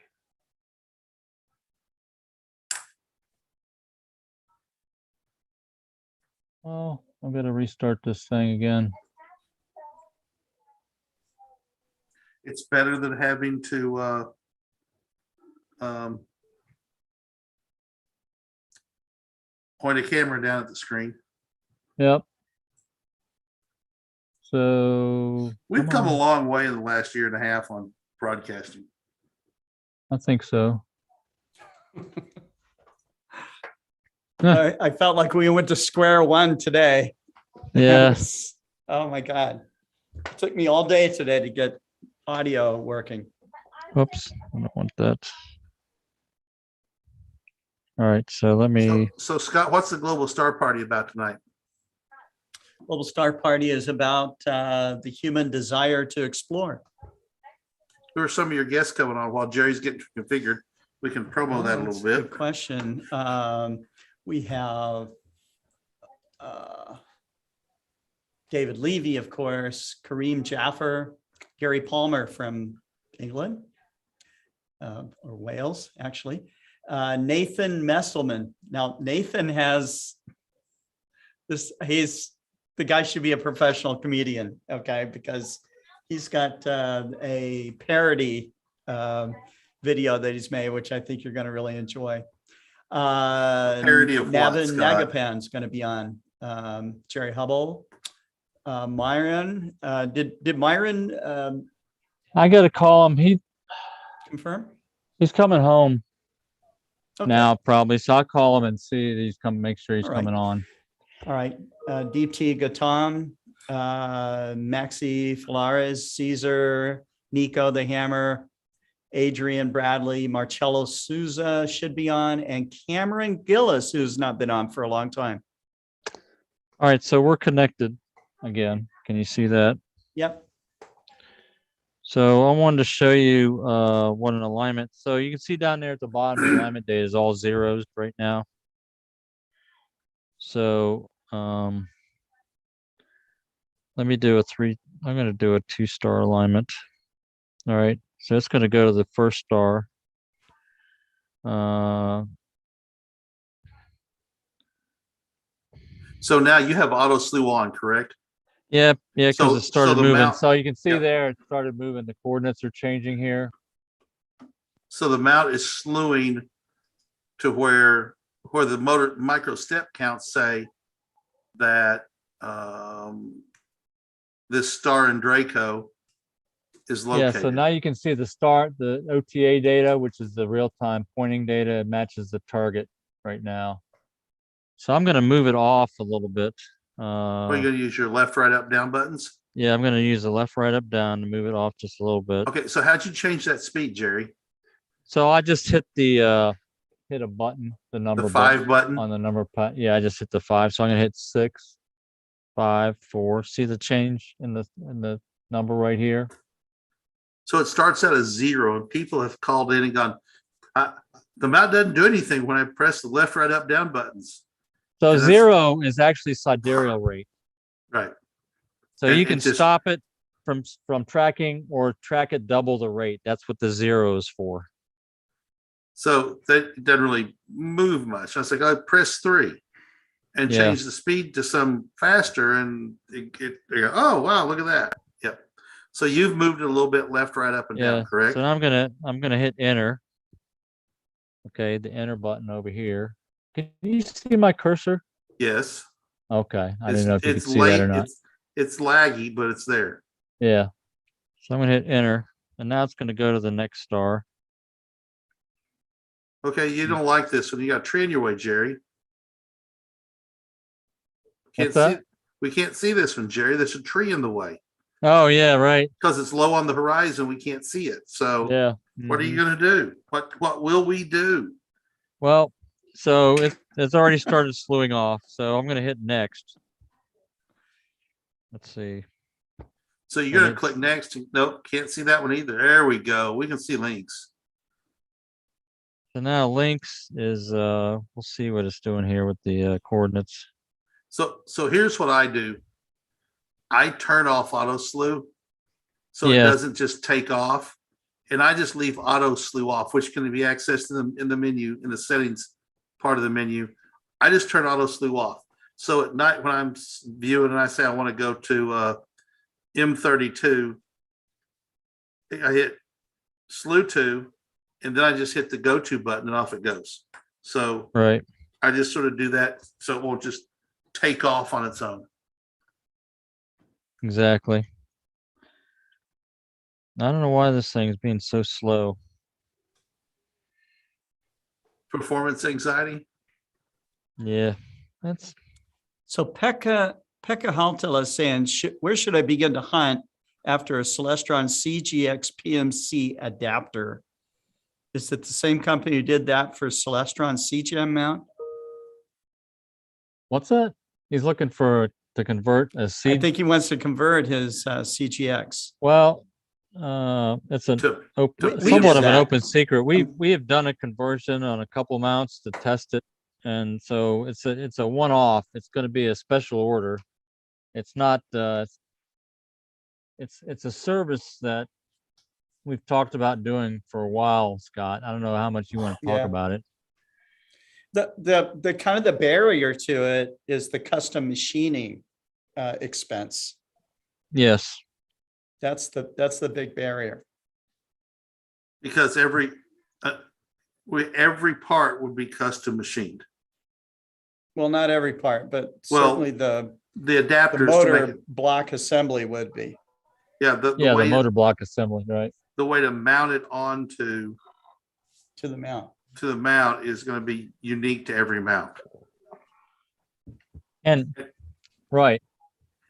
Oh, I'm gonna restart this thing again. It's better than having to point a camera down at the screen. Yep. So We've come on. a long way in the last year and a half on broadcasting. I think so. I felt like we went to square one today. Yes. Oh my God. It took me all day today to get audio working. Whoops, I don't want that. All right, so let me. So Scott, what's the Global Star Party about tonight? Global Star Party is about the human desire to explore. Who are some of your guests coming on while Jerry's getting configured? We can promo that a That's little Good bit. question. We have David Levy, of course, Kareem Jaffer, Gary Palmer from England, or Wales, actually. Nathan Messelman. Now, Nathan has this, the guy should be a professional comedian, okay, because he's got a parody video that he's made, which I think you're going to really enjoy. Parody of what, Navin Scott? Nagapan's going to be on. Jerry Hubbell, Myron. Did Myron I gotta call him. confirm? He's coming home Okay. now, probably. So I'll call him and see that he's coming. Make sure he's All right. coming on. All right. Deepti Gautam, Maxi Flores, Caesar, Nico the Hammer, Adrian Bradley, Marcello Souza should be on, and Cameron Gillis, who's not been on for a long time. All right, so we're connected again. Can you see that? Yep. So I wanted to show you what an alignment. So you can see down there at the bottom, the alignment data is all zeros right now. So let me do I'm going to do a 2-star alignment. All right, so it's going to go to the first star. So now you have auto slew on, correct? Yeah, because So- it started so the moving. mount- So you can see yeah. there, it started moving. The coordinates are changing here. So the mount is slewing to where the motor micro step counts say that this star in Draco is Yeah, located. so now you can see the OTA data, which is the real-time pointing data. It matches the target right now. So I'm going to move it off a little bit. Are you going to use your left, right, up, down buttons? Yeah, I'm going to use the left, right, up, down to move it off just a little bit. Okay, so how'd you change that speed, Jerry? So I just hit the hit a button, the number The 5 button? on the number pad. Yeah, I just hit the 5. So I'm going to hit 6, 5, 4. See the change in the number right here? So it starts at a 0, and people have called in and gone, the mount doesn't do anything when I press the left, right, up, down buttons. So And that's- 0 is actually sidereal rate. Right. So And you it can just- stop it from tracking or track it double the rate. That's what the 0 is for. So that doesn't really move much. I was like, I press 3 and Yeah. change the speed to some faster, and they go, oh wow, look at that. Yep. So you've moved it a little bit left, right, up, and Yeah. down, correct? So now I'm gonna hit enter. Okay, the enter button over here. Can you see my cursor? Yes. Okay, I didn't know if you could It's see that or late. not. It's laggy, but it's there. Yeah. So I'm gonna hit enter, and now it's gonna go to the next star. Okay, you don't like this one. You got a tree in your way, Jerry. Can't What's that? see. We can't see this one, Jerry. There's a tree in the way Oh yeah, right. because it's low on the horizon. We can't see it. So Yeah. what are you Mhm. going to do? What will we do? Well, so it's already started slewing off. So I'm gonna hit next. Let's see. So you're And going to it's- click next. Nope, can't see that one either. There we go. We can see links. So now links is we'll see what it's doing here with the coordinates. So here's what I do. I turn off auto slew so it Yeah. doesn't just take off. And I just leave auto slew off, which can be accessed in the menu, in the settings part of the menu. I just turn auto slew off. So at night when I'm viewing and I say I want to go to M32, I hit slew 2, and then I just hit the go to button and off it goes. So Right. I just sort of do that so it won't just take off on its own. Exactly. I don't know why this thing is being so slow. Performance anxiety. Yeah. That's So Pekka Haltila is saying, where should I begin to hunt after a Celestron CGX PMC adapter? Is it the same company who did that for Celestron CGM mount? what's that? He's looking to convert a I C. think he wants to convert his CGX. Well, it's an To, open, we somewhat did of an that. open secret. We have done a conversion on a couple mounts to test it, and so it's a one-off. It's going to be a special order. It's not. It's a service that we've talked about doing for a while, Scott. I don't know how much you want to talk Yeah. about it. The kind of the barrier to it is the custom machining expense. Yes. That's the big barrier. because every part would be custom machined. Well, not every part, but Well, certainly the adapters to make motor it, block assembly would be. yeah, the Yeah, way the motor block assembly, right? the way to mount it onto To the mount. to the mount is going to be unique to every mount. And right.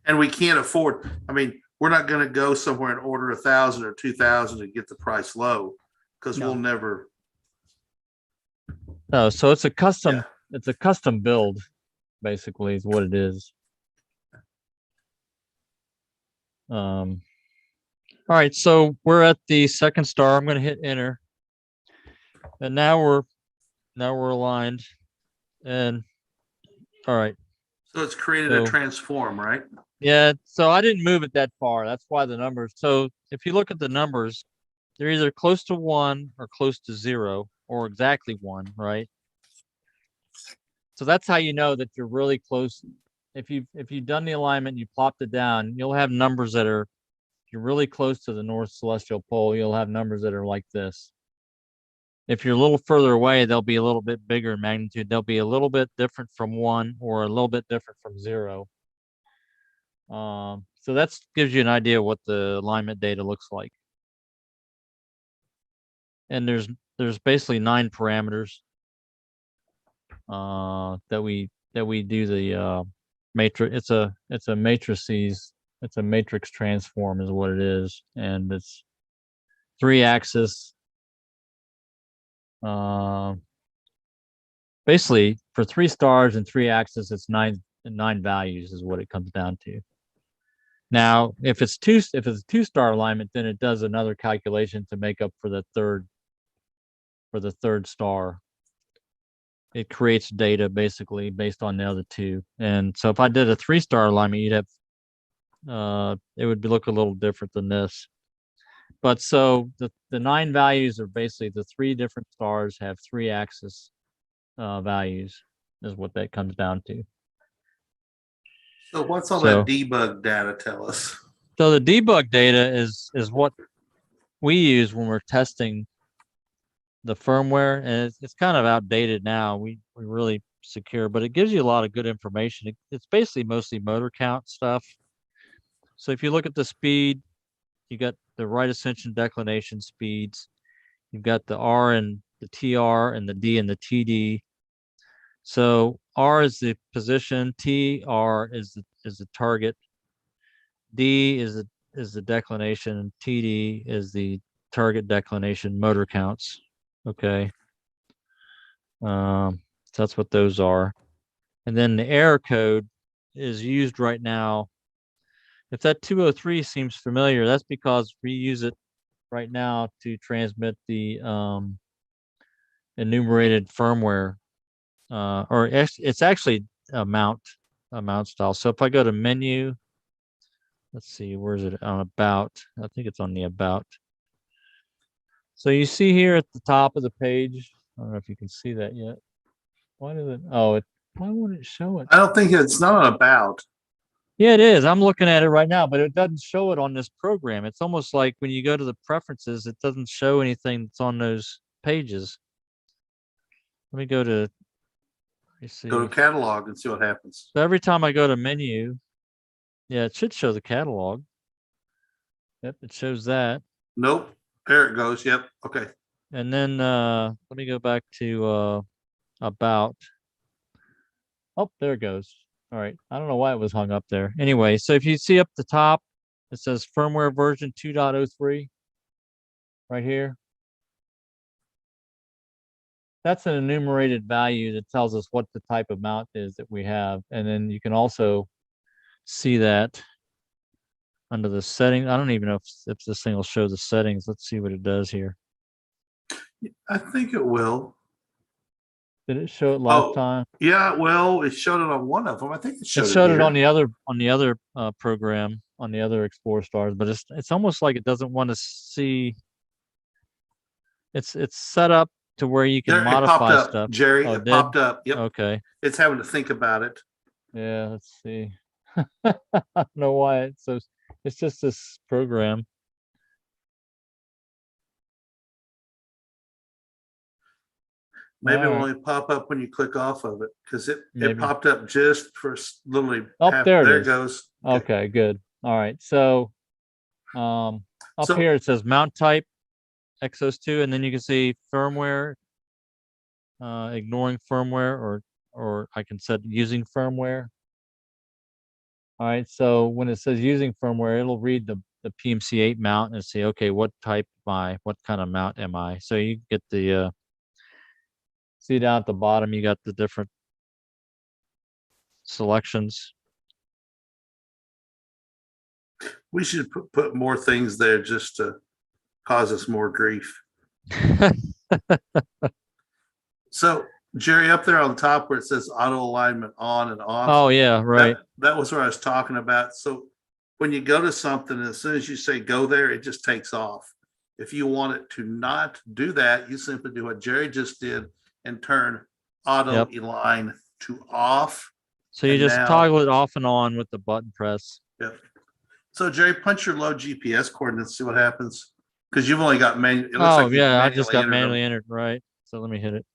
And we can't afford, I mean, we're not going to go somewhere and order 1,000 or 2,000 to get the price low because No. we'll never. No, so it's a custom. Yeah. It's a custom build, basically, is what it is. All right, so we're at the second star. I'm going to hit enter, and now we're aligned. And all right, So it's created a So- transform, right? yeah. So I didn't move it that far. That's why the numbers. So if you look at the numbers, they're either close to 1 or close to 0 or exactly 1, right? So that's how you know that you're really close. If you've done the alignment, you plopped it down, you'll have numbers that are, if you're really close to the North Celestial Pole, you'll have numbers that are like this. If you're a little further away, they'll be a little bit bigger in magnitude. They'll be a little bit different from 1 or a little bit different from 0. So that gives you an idea what the alignment data looks like. And there's basically 9 parameters that we do the matrix. It's a matrices. It's a matrix transform is what it is, and it's 3-axis. Basically, for 3 stars and 3-axis, it's 9 values is what it comes down to. Now, if it's a 2-star alignment, then it does another calculation to make up for the third star. It creates data basically based on the other 2. And so if I did a 3-star alignment, you'd have it would look a little different than this. But so the 9 values are basically the 3 different stars have 3 axis values is what that comes down to. So what's all So- that debug data tell us? So the debug data is what we use when we're testing the firmware, and it's kind of outdated now. We really secure, but it gives you a lot of good information. It's basically mostly motor count stuff. So if you look at the speed, you got the right ascension declination speeds. You've got the R and the TR and the D and the TD. So R is the position, TR is the target, D is the declination, and TD is the target declination motor counts. Okay. So that's what those are. And then the error code is used right now. If that 203 seems familiar, that's because we use it right now to transmit the enumerated firmware, or it's actually a mount style. So if I go to menu, let's see, where's it on about? I think it's on the about. So you see here at the top of the page, I don't know if you can see that yet. Why does it, why won't it show it? I don't think it's not about. Yeah, it is. I'm looking at it right now, but it doesn't show it on this program. It's almost like when you go to the preferences, it doesn't show anything that's on those pages. Let me go to, let me see. Go to catalog and see what happens. So every time I go to menu, yeah, it should show the catalog. Yep, it shows that. Nope. There it goes. Yep. Okay. And then let me go back to about. Oh, there it goes. All right. I don't know why it was hung up there. Anyway, so if you see up the top, it says firmware version 2.03 right here. That's an enumerated value that tells us what the type of mount is that we have. And then you can also see that under the setting. I don't even know if this thing will show the settings. Let's see what it does here. I think it will. Did it show it last time? Yeah, well, it showed it on one of them. I think it showed It showed it here. on the other program, on the other ExploreStars, but it's almost like it doesn't want to see. It's set up to where you can There, it popped modify up, stuff. Jerry. Oh, It it did? popped up. Yep. Okay. It's having to think about it. Yeah, let's see. I don't know why it's so. It's just this program. Maybe All it'll right. only pop up when you click off of it because it Maybe. popped up just for literally. Oh, there it there is. goes. Okay, good. All right. So up So- here it says mount type Exos2, and then you can see firmware, ignoring firmware, or I can set using firmware. All right, so when it says using firmware, it'll read the PMC8 mount and say, okay, what type am I? What kind of mount am I? So you get the see down at the bottom, you got the different selections. We should put more things there just to cause us more grief. So, Jerry, up there on top where it says auto alignment on and off. Oh yeah, right. That was what I was talking about. So when you go to something, as soon as you say go there, it just takes off. If you want it to not do that, you simply do what Jerry just did and turn auto align to off. So you And just now- toggle it off and on with the button press. Yep. So Jerry, punch your low GPS coordinates, see what happens. Because you've only got manual. Oh yeah, I just got manually entered, right? So let me hit it.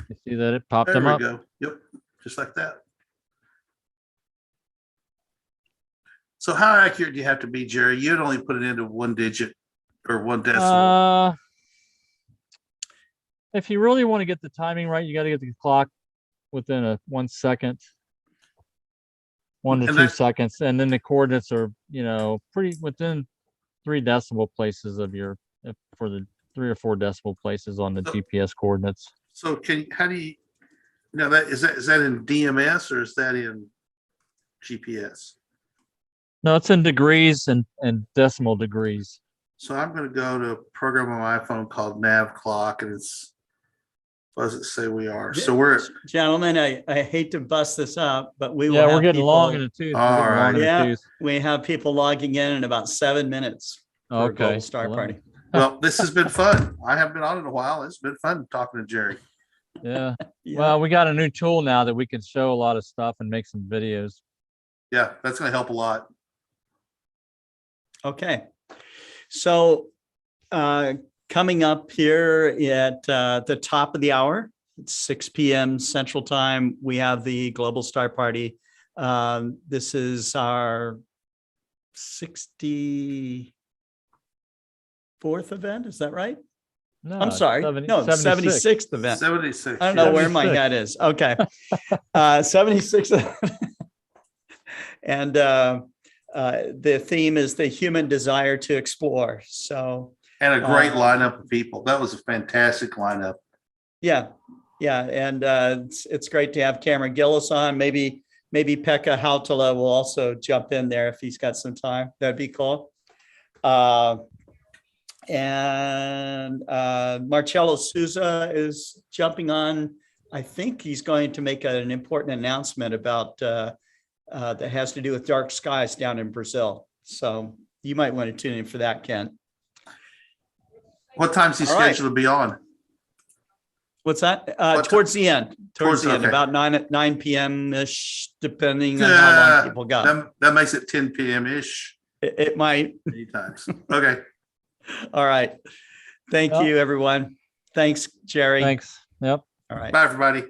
You see that it popped There them we up? go. Yep, just like that. So how accurate do you have to be, Jerry? You'd only put it into 1 digit or 1 decimal. If you really want to get the timing right, you got to get the clock within 1 second, 1 to And 2 that- seconds, and then the coordinates are, pretty within 3 decimal places of your for the 3 or 4 decimal places on the So- GPS coordinates. So how do you, now that is that in DMS or is that in GPS? No, it's in degrees and decimal degrees. So I'm going to go to a program on my iPhone called Nav Clock, and it's What does it say we are? So we're Gentlemen, I hate to bust this up, but we will Yeah, we're have getting people, long in the tooth. We're getting All long in the yeah, tooth. we have people logging in about 7 minutes for a Okay. Global Star Well, Party. well. This has been fun. I haven't been on in a while. It's been fun talking to Jerry. Yeah. Yeah. Well, we got a new tool now that we can show a lot of stuff and make some videos. Yeah, that's going to help a lot. Okay. So coming up here at the top of the hour, it's 6 p.m. Central Time, we have the Global Star Party. This is our 64th event. Is that right? No, I'm sorry. 70 No, 76. 76th event. 76. I don't know where my 76. head is. Okay. 76. And the theme is the human desire to explore. So, And a great lineup of people. That was a fantastic lineup. yeah. And it's great to have Cameron Gillis on. Maybe Pekka Hautala will also jump in there if he's got some time. That'd be cool. And Marcello Souza is jumping on. I think he's going to make an important announcement about that has to do with dark skies down in Brazil. So you might want to tune in for that, Ken. What time's he All right. scheduled to be on? What's that? What Towards the end. Towards the end, okay. about 9 p.m. ish, depending on how long people got. That makes it 10 p.m. ish. It might. Many times. Okay. All right. Thank Well, you, everyone. Thanks, Jerry. Thanks. Yep. All right. Bye, everybody.